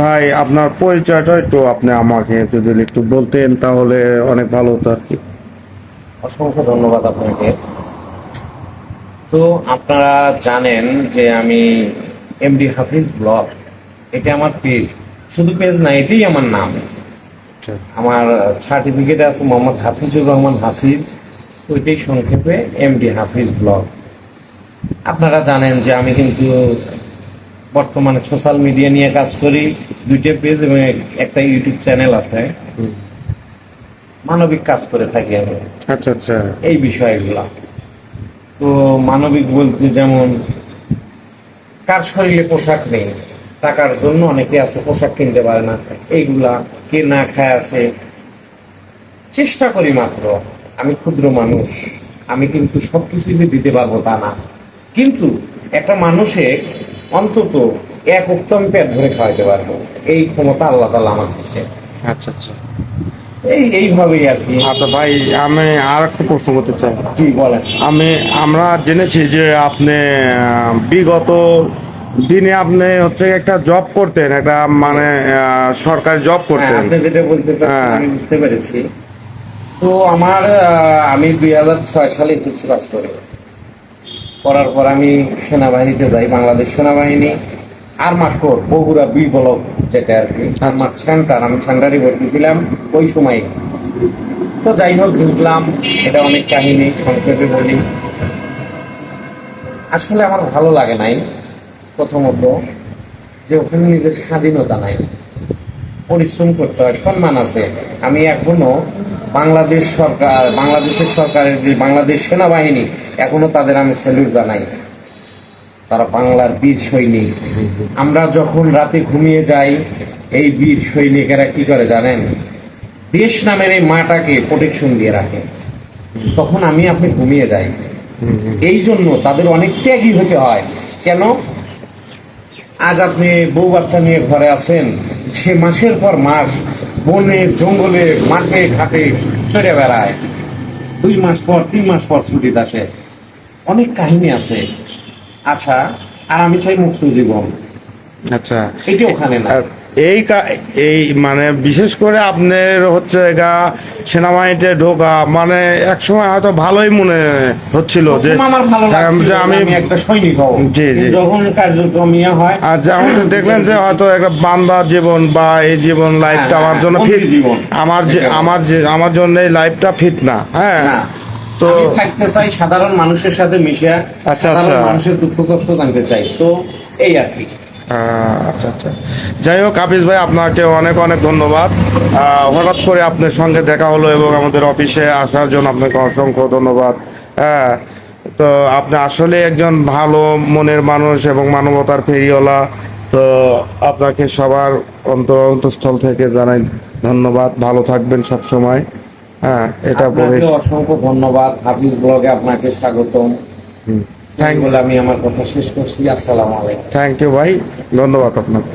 ভাই আপনার পরিচয়টা একটু আপনি আমাকে যদি একটু বলতেন তাহলে অনেক ভালো হতো আর কি। অসংখ্য ধন্যবাদ আপনাকে। তো আপনারা জানেন যে আমি এমডি হাফিজ ব্লগ, এটা আমার পেজ, শুধু পেজ না, এটাই আমার নাম। আমার সার্টিফিকেটে আছে মোহাম্মদ হাফিজুর রহমান হাফিজ, ওইটাই সংক্ষেপে এমডি হাফিজ ব্লগ। আপনারা জানেন যে আমি কিন্তু বর্তমানে সোশ্যাল মিডিয়া নিয়ে কাজ করি, 2টা পেজ এবং একটা ইউটিউব চ্যানেল আছে। মানবিক কাজ করে থাকি আমি। আচ্ছা আচ্ছা। এই বিষয়গুলা তো মানবিক বলতে যেমন কার শরীরে পোশাক নেই, টাকার জন্য অনেকে আছে পোশাক কিনতে পারে না, এইগুলা কে না খায় আছে। চেষ্টা করি মাত্র, আমি ক্ষুদ্র মানুষ, আমি কিন্তু সবকিছু যে দিতে পারবো তা না, কিন্তু একটা মানুষে অন্তত এক উত্তম পেট ভরে খাওয়াতে পারবো, এই ক্ষমতা আল্লাহ তাআলা আমার দিচ্ছে। আচ্ছা আচ্ছা। এইভাবেই আর কি। আচ্ছা ভাই, আমি আর একটা প্রশ্ন করতে চাই। জি বলেন। আমরা জেনেছি যে আপনি বিগত দিনে আপনি হচ্ছে একটা জব করতেন, একটা মানে সরকারি জব হ্যাঁ, করতেন। আপনি যেটা বলতে চাচ্ছেন হ্যাঁ। আমি বুঝতে পেরেছি। তো আমার আমি 2006 সালে এসএসসি পাস করি। করার পর আমি সেনাবাহিনীতে যাই, বাংলাদেশ সেনাবাহিনী armoured core Bogura B block, যেটা আর কি আর্মাড সেন্টার। আমি সেন্টারে ভর্তি ছিলাম ওই সময়। তো যাই হোক, ঢুকলাম, এটা অনেক কাহিনী, সংক্ষেপে বলি। আসলে আমার ভালো লাগে নাই, প্রথমত যে ওখানে নিজের স্বাধীনতা নাই, পরিশ্রম করতে হয়, সম্মান আছে। আমি এখনো বাংলাদেশ সরকার, বাংলাদেশের সরকারের যে বাংলাদেশ সেনাবাহিনী, এখনো তাদের আমি স্যালুট জানাই। তারা বাংলার বীর সৈনিক। আমরা যখন রাতে ঘুমিয়ে যাই, এই বীর সৈনিকেরা কি করে জানেন? দেশ নামের এই মাটাকে প্রোটেকশন দিয়ে রাখে, তখন আপনি ঘুমিয়ে যাই। এই জন্য তাদের অনেক ত্যাগী হতে হয়। কেন? আজ আপনি বউ বাচ্চা নিয়ে ঘরে আছেন, সে মাসের পর মাস বনে জঙ্গলে মাঠে ঘাটে চড়ে বেড়ায়, 2 মাস পর 3 মাস পর ছুটিতে আসে। অনেক কাহিনী আছে। আচ্ছা, আর আমি চাই মুক্ত জীবন, আচ্ছা। এটা ওখানে না। এই মানে বিশেষ করে আপনার হচ্ছে সেনাবাহিনীতে ঢোকা মানে এক সময় হয়তো ভালোই মনে হচ্ছিল যে প্রথম আমার ভালো লাগছিল যে যে আমি একটা সৈনিক হব। জি জি। যখন কার্যক্রম হয় আর যখন দেখলেন যে হয়তো একটা বান্দা জীবন বা এই জীবন লাইফটা আমার জন্য ফিট, জীবন আমার জন্য এই লাইফটা ফিট না। হ্যাঁ, তো আমি থাকতে চাই সাধারণ মানুষের সাথে মিশে, সাধারণ মানুষের দুঃখ কষ্ট জানতে চাই। তো এই আর কি। আচ্ছা আচ্ছা। যাই হোক হাফিজ ভাই, আপনাকে অনেক অনেক ধন্যবাদ। হঠাৎ করে আপনার সঙ্গে দেখা হলো এবং আমাদের অফিসে আসার জন্য আপনাকে অসংখ্য ধন্যবাদ। হ্যাঁ, তো আপনি আসলে একজন ভালো মনের মানুষ এবং মানবতার ফেরিওয়ালা। তো আপনাকে সবার অন্তঃস্থল থেকে জানাই ধন্যবাদ। ভালো থাকবেন সব সময়। হ্যাঁ, এটা বলে অসংখ্য ধন্যবাদ। হাফিজ ব্লগে আপনাকে স্বাগতম। আমি আমার কথা শেষ করছি। আসসালামু আলাইকুম। থ্যাংক ইউ ভাই, ধন্যবাদ আপনাকে।